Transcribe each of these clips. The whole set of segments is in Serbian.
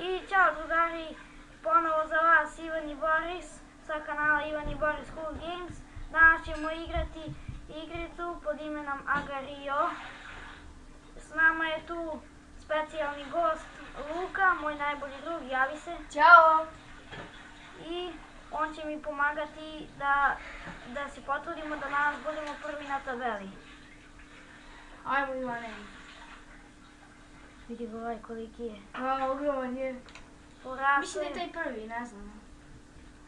I ćao drugari, ponovo za vas Ivan i Boris sa kanala Ivan i Boris Cool Games. Danas ćemo igrati igricu pod imenom Agario. S nama je tu specijalni gost Luka, moj najbolji drug, javi se. Ćao! I on će mi pomagati da se potrudimo da danas budemo prvi na tabeli. Ajmo Ivane. Vidi ga ovaj koliki je. Ogroman je. Porastao Mislim da je je. taj prvi, ne znam.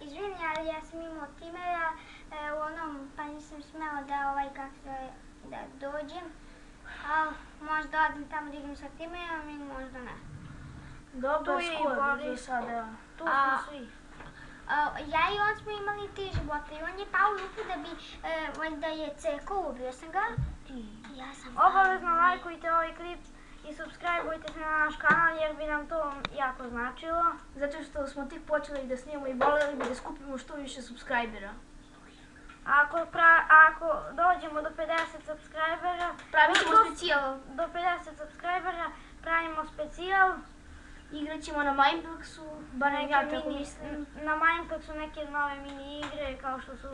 Izvini, ali ja sam imao timera u onom, pa nisam smela da dođem. Ali možda odem tamo da igram sa timerom ili možda ne. Dobro, Tu je i skoro Boris. do sada. Tu smo svi. Ja i on smo imali 3 života i on je pao u lupu da bi, valjda je cekao, ubio sam ga. Ja sam Obavezno lajkujte ovaj klip i subscribeujte se na naš kanal jer bi nam to jako značilo. Zato što smo tek počeli da snimamo i voljeli bi da skupimo što više subscribera. Ako dođemo do 50 subscribera, Pravit ćemo specijal. do 50 subscribera pravimo specijal. Igrat ćemo na Mindboxu, barem ja tako mislim. Na Minecraftu neke nove mini igre kao što su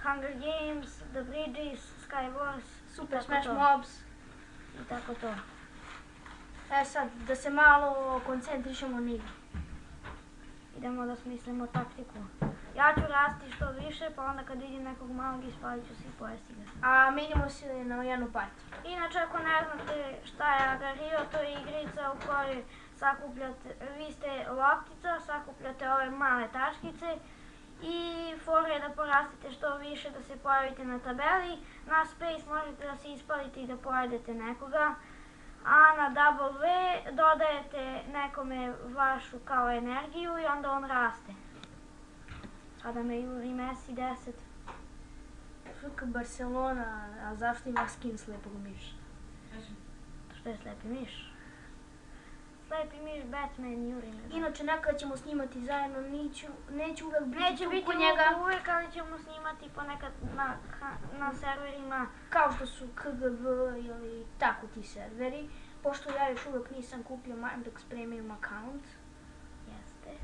Hunger Games, The Bridges, Skywars, Super i tako Smash to. Mobs. I tako to. Sad, da se malo koncentrišemo na igru. Idemo da smislimo taktiku. Ja ću rasti što više, pa onda kad vidim nekog malog ispalit ću se i pojesti ga. A menjamo se na jednu partiju. Inače, ako ne znate šta je Agario, to je igrica u kojoj vi ste loptica, sakupljate ove male tačkice i fora je da porastete što više, da se pojavite na tabeli. Na space možete da se ispalite i da pojedete nekoga, a na W dodajete nekome vašu kao energiju i onda on raste. Sada me juri Messi 10. FK Barcelona, a zašto ima skin slepog miša? Što je slepi miš? Slepi miš, Batman, juri me. Inače, nekada ćemo snimati zajedno, neću uvek biti Neće tu biti kod njega. uvek, ali ćemo snimati ponekad na serverima. Kao što su KGB ili tako ti serveri. Pošto ja još uvek nisam kupio Mindbox Premium account. Jeste.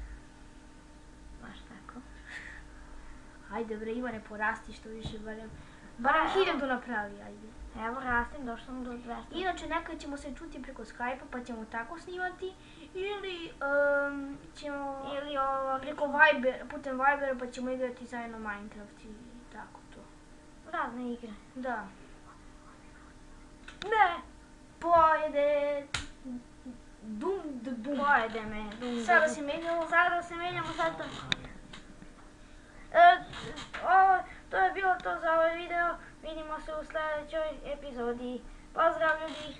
Baš tako. Ajde bre Ivane, porasti što više, barem 1000 napravi, ajde. Evo rastim, došla sam do 200. Inače, nekada ćemo se čuti preko Skype-a pa ćemo tako snimati. Ili ćemo preko putem Vibera pa ćemo igrati zajedno Minecraft i tako to. Razne igre. Da. Ne! Pojede... Dum de bum. Pojede me. Sada se menjamo. Sada se menjamo, sad to. To je bilo to za ovaj video. Vidimo se u sljedećoj epizodi. Pozdrav ljudi!